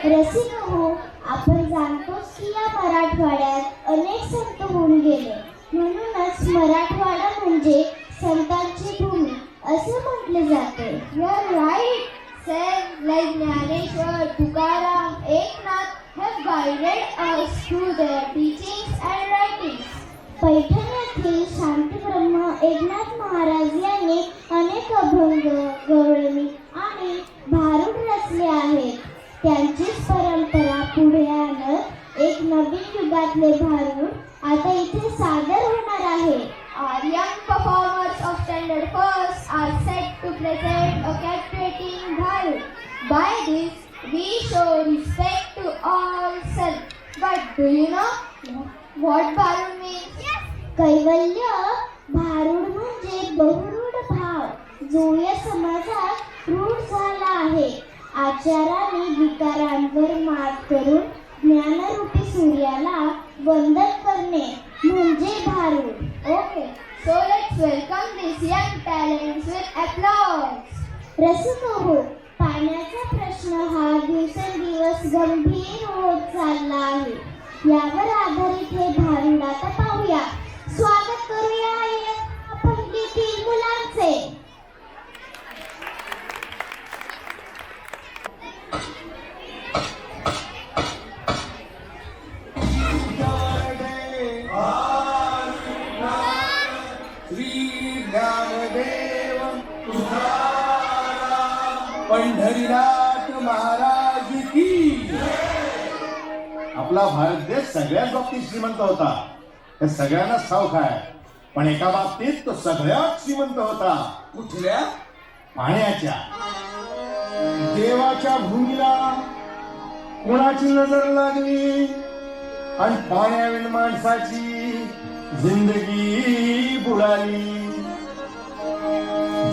रसिको, आपण जाणतोच की या मराठवाड्यात अनेक संत होऊन गेले. म्हणूनच मराठवाडा म्हणजे संतांची भूमी असे म्हटले जाते. You're right. Saints like Jnaneshwar, Tukaram, Eknath have guided us through their teachings and writings. Paithan येथील शांतीब्रह्म एकनाथ महाराज यांनी अनेक अभंग, गवळणी आणि भारुड रचले आहेत. त्यांचीच परंपरा पुढे आणत एक नवीन युगातले भारुड आता इथे सादर होणार आहे. Our young performers of standard first are set to present a captivating bharud. By this, we show respect to all saints. But do you know what bharud means? कैवल्य भारुड म्हणजे बहुरूढ भाव, जो या समाजात रूढ झाला आहे. आचाराने विकारांवर मात करून ज्ञानरूपी सूर्याला वंदन करणे म्हणजे भारुड. Okay, so let's welcome these young talents with applause. रसिको, पाण्याचा प्रश्न हा दिवसेंदिवस गंभीर होत चालला आहे. यावर आधारित हे भारुड आता पाहूया. स्वागत करूया या पंक्तीतील मुलांचे. पंढरीनाथ महाराज की. आपला भारत देश सगळ्याच बाबतीत श्रीमंत होता, हे सगळ्यांना ठाऊक आहे. पण एका बाबतीत तो सगळ्यात श्रीमंत होता. कुठल्या? पाण्याच्या. देवाच्या भूमीला कोणाची नजर लागली आणि पाण्याविण माणसाची जिंदगी बुडाली.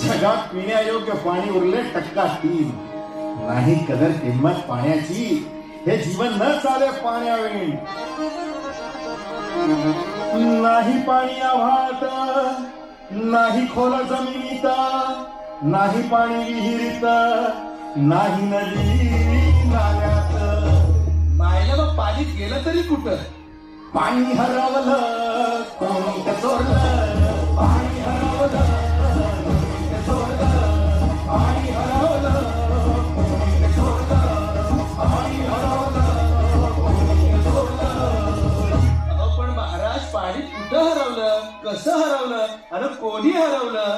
जगात पिण्यायोग्य पाणी उरले टक्का 3. नाही कदर किंमत पाण्याची, हे जीवन न चाले पाण्याविण. नाही पाणी आभाळात, नाही खोल जमिनीत, नाही पाणी विहिरीत, नाही नदी नाल्यात. मायला मग पाणीत गेलं तरी कुठं? पाणी हरवलं कोणी का चोरलं, पाणी हरवलं कोणी का चोरलं, पाणी हरवलं कोणी का चोरलं, पाणी हरवलं कोणी का चोरलं. अहो पण महाराज, पाणी कुठं हरवलं, कसं हरवलं आणि कोणी हरवलं?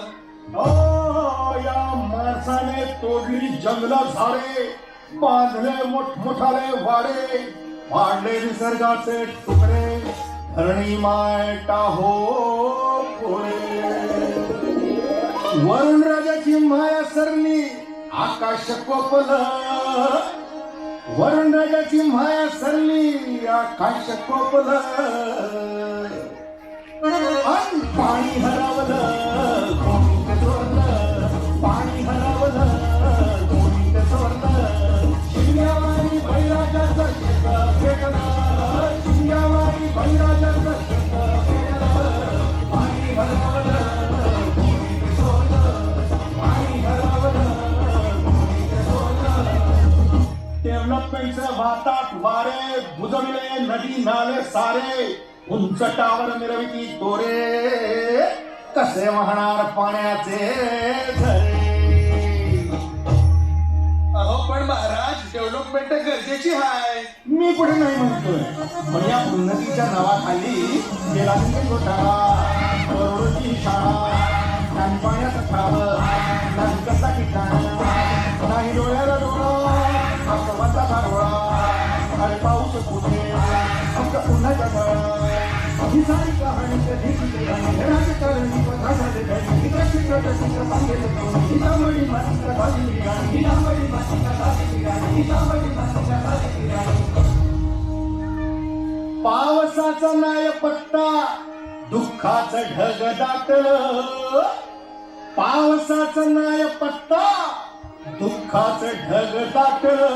या माणसाने तोडली जंगलं झाडे, बांधले मोठमोठाले वाडे, वाढले निसर्गाचे तुकडे, धरणी माय टाहो पुढे. वरुण राजाची माया सरली, आकाश कोपलं. वरुण राजाची माया सरली, आकाश कोपलं. आणि पाणी हरवलं कोणी का चोरलं, पाणी हरवलं कोणी का चोरलं. शिंग्यावारी बैराजाचं शेत पेटलं, शिंग्यावारी बैराजाचं शेत पेटलं. पाणी हरवलं कोणी का चोरलं, पाणी हरवलं कोणी का चोरलं. डेव्हलपमेंटचे वाहतात वारे, बुजविले नदी नाले सारे, उंच टावर मिरविती दोरे, कसे वाहणार पाण्याचे झरे. अहो पण महाराज, डेव्हलपमेंट गरजेची आहे. मी पुढे नाही म्हणतोय, पण या उन्नतीच्या नावाखाली गेला घोटाळा, करोडोची शाळा, नाही पाण्याचा ठाव, नाही कसा ठिकाण, नाही डोळ्याला डोळा, आसमाचा धारोळा. अरे पाऊस कुठे, फक्त पुन्हाच्या गळा. ही सारी कहाणी कधी राजकारणी पदासाठी सांगेल हितामणी मासिका झाली गाणी, हितामणी मासिका झाली गाणी, हितामणी मासिका झाली गाणी. पावसाचा नाही पत्ता, दुःखाचं ढग दाटलं. पावसाचा नाही पत्ता, दुःखाचं ढग दाटलं.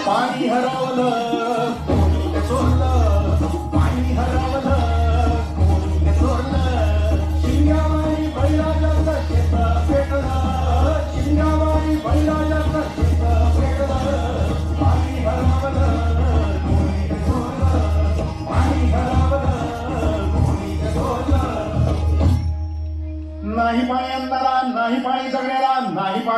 पाणी हरवलं कोणी का चोरलं, पाणी हरवलं कोणी का चोरलं. शिंग्यावारी बैराजाचं शेत पेटलं, शिंग्यावारी बैराजाचं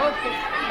Okay.